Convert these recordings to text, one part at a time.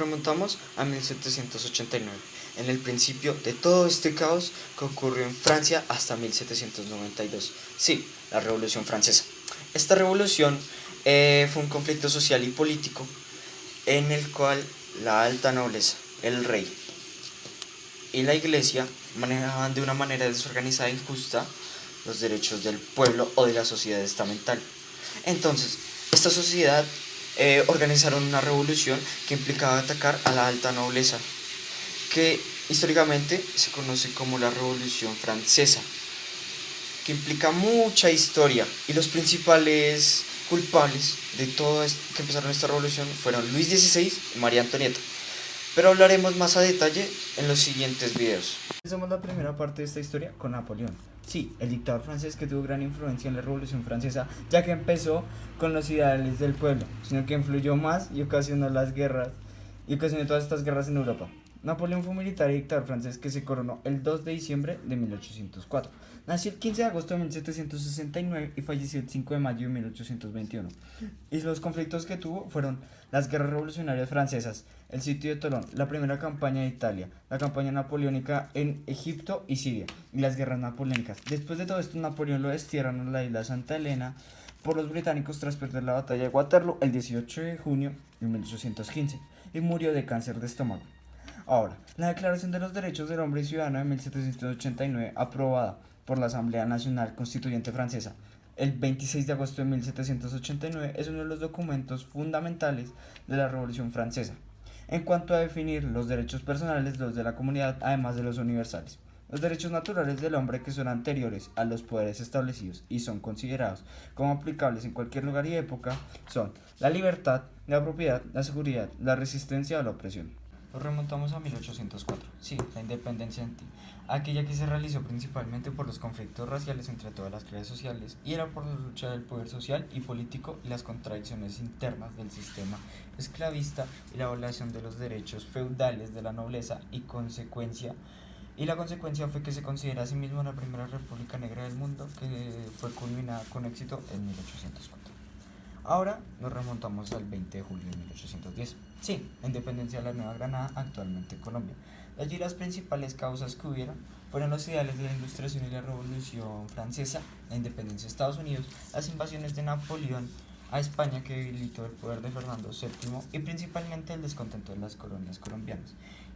Remontamos a 1789, en el principio de todo este caos que ocurrió en Francia hasta 1792. Sí, la Revolución Francesa. Esta revolución fue un conflicto social y político en el cual la alta nobleza, el rey y la iglesia manejaban de una manera desorganizada e injusta los derechos del pueblo o de la sociedad estamental. Entonces, esta sociedad organizaron una revolución que implicaba atacar a la alta nobleza, que históricamente se conoce como la Revolución Francesa, que implica mucha historia, y los principales culpables de todo esto que empezaron esta revolución fueron Luis XVI y María Antonieta, pero hablaremos más a detalle en los siguientes videos. Empezamos la primera parte de esta historia con Napoleón. Sí, el dictador francés que tuvo gran influencia en la Revolución Francesa, ya que empezó con los ideales del pueblo, sino que influyó más y ocasionó las guerras, y ocasionó todas estas guerras en Europa. Napoleón fue un militar y dictador francés que se coronó el 2 de diciembre de 1804. Nació el 15 de agosto de 1769 y falleció el 5 de mayo de 1821. Y los conflictos que tuvo fueron las guerras revolucionarias francesas, el sitio de Tolón, la primera campaña de Italia, la campaña napoleónica en Egipto y Siria, y las guerras napoleónicas. Después de todo esto, Napoleón lo destierran a la isla Santa Elena por los británicos tras perder la batalla de Waterloo el 18 de junio de 1815 y murió de cáncer de estómago. Ahora, la Declaración de los Derechos del Hombre y Ciudadano de 1789, aprobada por la Asamblea Nacional Constituyente Francesa el 26 de agosto de 1789, es uno de los documentos fundamentales de la Revolución Francesa, en cuanto a definir los derechos personales, los de la comunidad, además de los universales. Los derechos naturales del hombre, que son anteriores a los poderes establecidos y son considerados como aplicables en cualquier lugar y época, son la libertad, la propiedad, la seguridad, la resistencia a la opresión. Nos remontamos a 1804, sí, la independencia en ti, aquella que se realizó principalmente por los conflictos raciales entre todas las clases sociales, y era por la lucha del poder social y político y las contradicciones internas del sistema esclavista y la violación de los derechos feudales de la nobleza, y la consecuencia fue que se considera a sí mismo la primera república negra del mundo, que fue culminada con éxito en 1804. Ahora nos remontamos al 20 de julio de 1810. Sí, la independencia de la Nueva Granada, actualmente Colombia. De allí las principales causas que hubieron fueron los ideales de la Ilustración y la Revolución Francesa, la independencia de Estados Unidos, las invasiones de Napoleón a España, que debilitó el poder de Fernando VII, y principalmente el descontento de las colonias colombianas.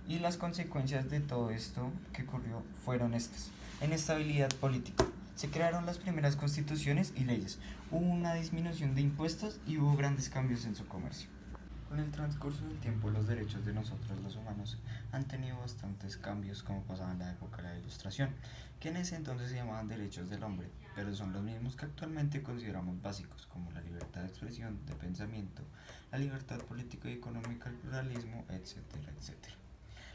Y las consecuencias de todo esto que ocurrió fueron estas: la inestabilidad política. Se crearon las primeras constituciones y leyes, hubo una disminución de impuestos y hubo grandes cambios en su comercio. Con el transcurso del tiempo, los derechos de nosotros los humanos han tenido bastantes cambios, como pasaba en la época de la Ilustración, que en ese entonces se llamaban derechos del hombre, pero son los mismos que actualmente consideramos básicos, como la libertad de expresión, de pensamiento, la libertad política y económica, el pluralismo, etcétera, etcétera.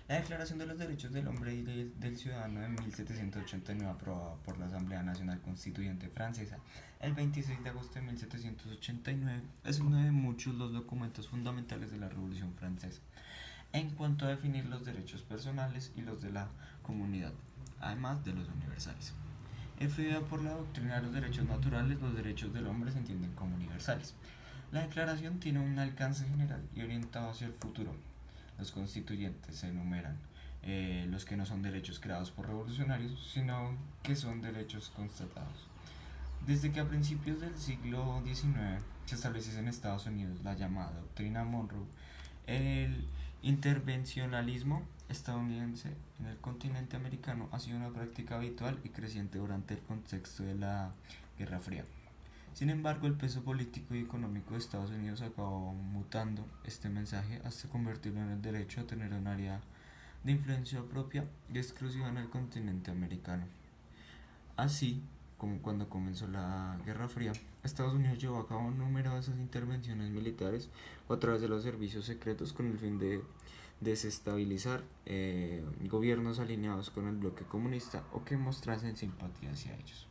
La Declaración de los Derechos del Hombre y del Ciudadano de 1789, aprobada por la Asamblea Nacional Constituyente Francesa el 26 de agosto de 1789, es uno de muchos los documentos fundamentales de la Revolución Francesa en cuanto a definir los derechos personales y los de la comunidad, además de los universales. Influida por la doctrina de los derechos naturales, los derechos del hombre se entienden como universales. La declaración tiene un alcance general y orientado hacia el futuro. Los constituyentes se enumeran los que no son derechos creados por revolucionarios, sino que son derechos constatados. Desde que a principios del siglo XIX se estableciese en Estados Unidos la llamada Doctrina Monroe, el intervencionalismo estadounidense en el continente americano ha sido una práctica habitual y creciente durante el contexto de la Guerra Fría. Sin embargo, el peso político y económico de Estados Unidos acabó mutando este mensaje hasta convertirlo en el derecho a tener un área de influencia propia y exclusiva en el continente americano. Así como cuando comenzó la Guerra Fría, Estados Unidos llevó a cabo numerosas intervenciones militares o a través de los servicios secretos con el fin de desestabilizar gobiernos alineados con el bloque comunista o que mostrasen simpatía hacia ellos.